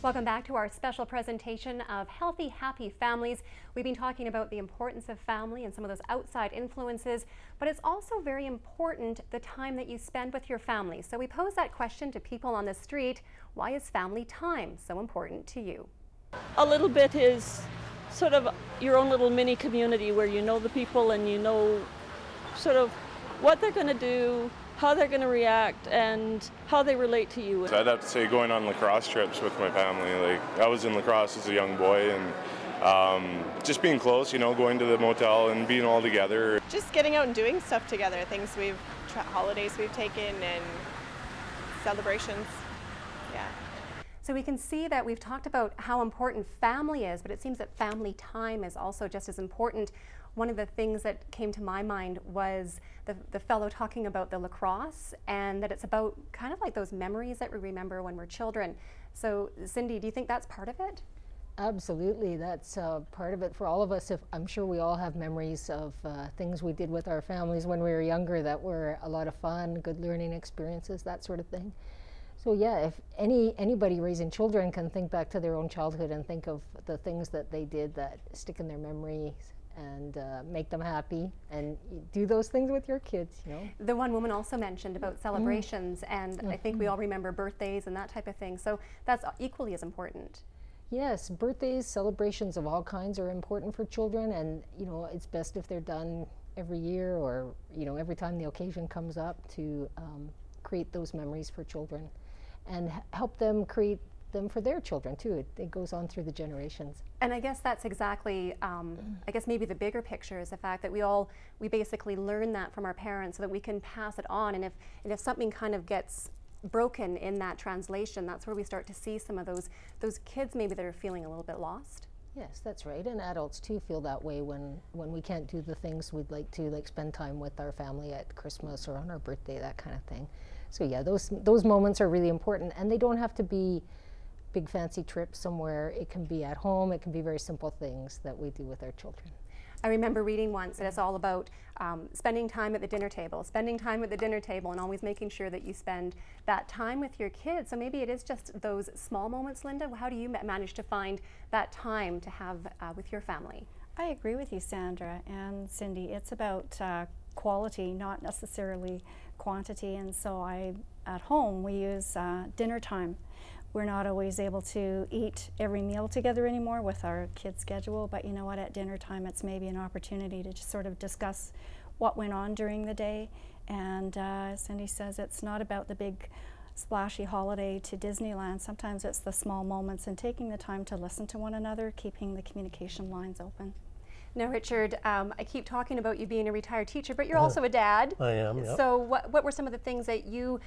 Welcome back to our special presentation of Healthy, Happy Families. We've been talking about the importance of family and some of those outside influences, but it's also very important the time that you spend with your family. So we pose that question to people on the street: why is family time so important to you? A little bit is sort of your own little mini community where you know the people and you know sort of what they're going to do, how they're going to react, and how they relate to you. I'd have to say going on lacrosse trips with my family. Like, I was in lacrosse as a young boy, and just being close, you know, going to the motel and being all together. Just getting out and doing stuff together, holidays we've taken and celebrations, yeah. So we can see that we've talked about how important family is, but it seems that family time is also just as important. One of the things that came to my mind was the fellow talking about the lacrosse, and that it's about kind of like those memories that we remember when we're children. So Cindy, do you think that's part of it? Absolutely, that's part of it for all of us. I'm sure we all have memories of things we did with our families when we were younger that were a lot of fun, good learning experiences, that sort of thing. So yeah, if anybody raising children can think back to their own childhood and think of the things that they did that stick in their memories and make them happy, and do those things with your kids, you know. The one woman also mentioned about celebrations, and I think we all remember birthdays and that type of thing, so that's equally as important. Yes, birthdays, celebrations of all kinds are important for children, and you know, it's best if they're done every year, or you know, every time the occasion comes up, to create those memories for children and help them create them for their children too. It goes on through the generations. And I guess that's exactly, I guess maybe the bigger picture is the fact that we basically learn that from our parents so that we can pass it on. And if something kind of gets broken in that translation, that's where we start to see some of those kids maybe that are feeling a little bit lost. Yes, that's right. And adults too feel that way when we can't do the things we'd like to, like spend time with our family at Christmas or on our birthday, that kind of thing. So yeah, those moments are really important, and they don't have to be big fancy trips somewhere. It can be at home. It can be very simple things that we do with our children. I remember reading once that it's all about spending time at the dinner table, and always making sure that you spend that time with your kids. So maybe it is just those small moments. Linda, how do you manage to find that time to have with your family? I agree with you, Sandra and Cindy. It's about quality, not necessarily quantity. And so at home we use dinner time. We're not always able to eat every meal together anymore with our kids' schedule, but you know what, at dinner time it's maybe an opportunity to just sort of discuss what went on during the day. And Cindy says it's not about the big splashy holiday to Disneyland. Sometimes it's the small moments and taking the time to listen to one another, keeping the communication lines open. Now, Richard, I keep talking about you being a retired teacher, but you're also a dad. I am, yep. So what were some of the things that you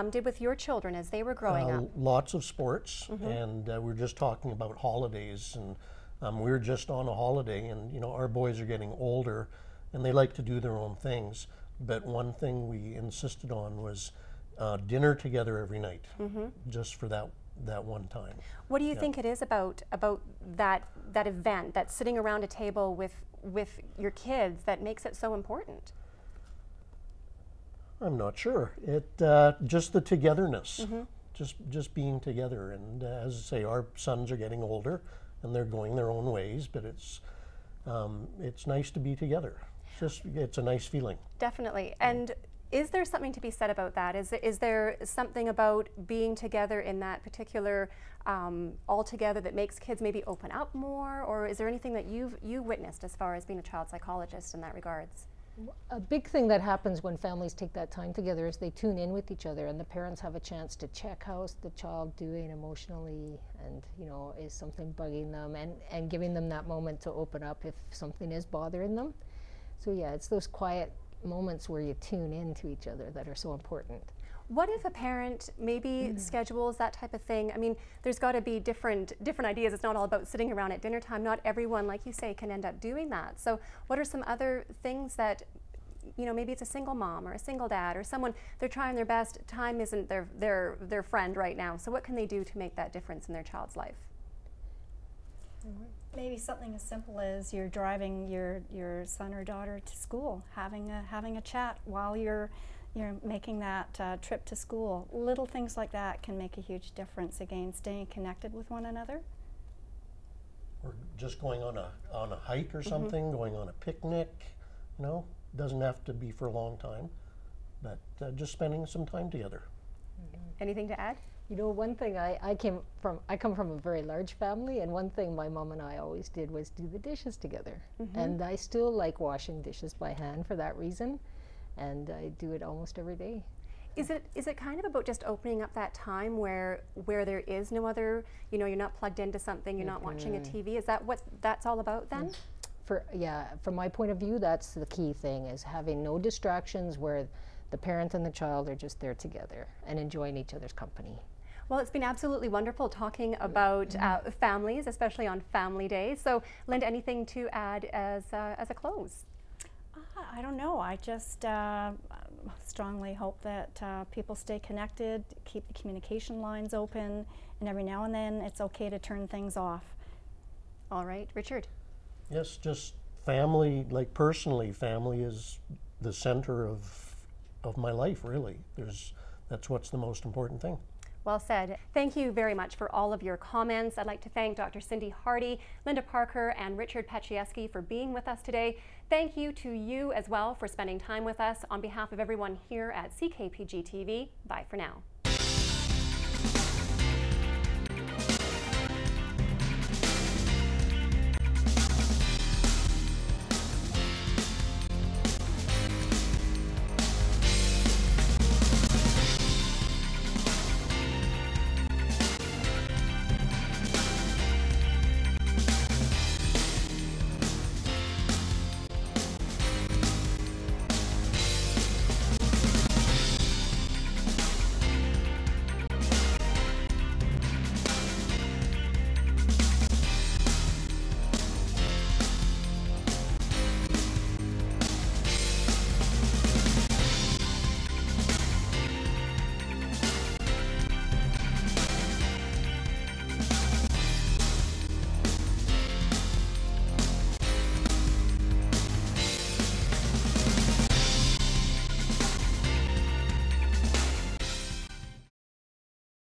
did with your children as they were growing up? Lots of sports, and we're just talking about holidays, and we were just on a holiday, and you know, our boys are getting older, and they like to do their own things, but one thing we insisted on was dinner together every night, just for that one time. What do you think it is about that event, that sitting around a table with your kids, that makes it so important? I'm not sure. Just the togetherness, just being together. And as I say, our sons are getting older and they're going their own ways, but it's nice to be together. It's a nice feeling. Definitely. And is there something to be said about that? Is there something about being together in that particular all together that makes kids maybe open up more, or is there anything that you witnessed as far as being a child psychologist in that regards? A big thing that happens when families take that time together is they tune in with each other, and the parents have a chance to check how's the child doing emotionally, and you know, is something bugging them, and giving them that moment to open up if something is bothering them. So yeah, it's those quiet moments where you tune in to each other that are so important. What if a parent maybe schedules that type of thing? I mean, there's got to be different ideas. It's not all about sitting around at dinner time. Not everyone, like you say, can end up doing that. So what are some other things that, you know, maybe it's a single mom or a single dad or someone, they're trying their best, time isn't their friend right now. So what can they do to make that difference in their child's life? Maybe something as simple as you're driving your son or daughter to school, having a chat while you're You're making that trip to school. Little things like that can make a huge difference, again, staying connected with one another. Or just going on a hike or something, going on a picnic, you know, doesn't have to be for a long time, but just spending some time together. Anything to add? You know, one thing I come from a very large family, and one thing my mom and I always did was do the dishes together. And I still like washing dishes by hand for that reason, and I do it almost every day. Is it kind of about just opening up that time where there is no other, you know, you're not plugged into something, you're not watching a TV? Is that what that's all about then? From my point of view, that's the key thing, is having no distractions, where the parent and the child are just there together and enjoying each other's company. Well, it's been absolutely wonderful talking about families, especially on Family Day. So, Linda, anything to add as a close? I don't know. I just strongly hope that people stay connected, keep the communication lines open, and every now and then it's okay to turn things off. All right, Richard. Yes, just family, like personally, family is the center of my life, really. That's what's the most important thing. Well said. Thank you very much for all of your comments. I'd like to thank Dr. Cindy Hardy, Linda Parker, and Richard Pachieski for being with us today. Thank you to you as well for spending time with us. On behalf of everyone here at CKPG TV, bye for now.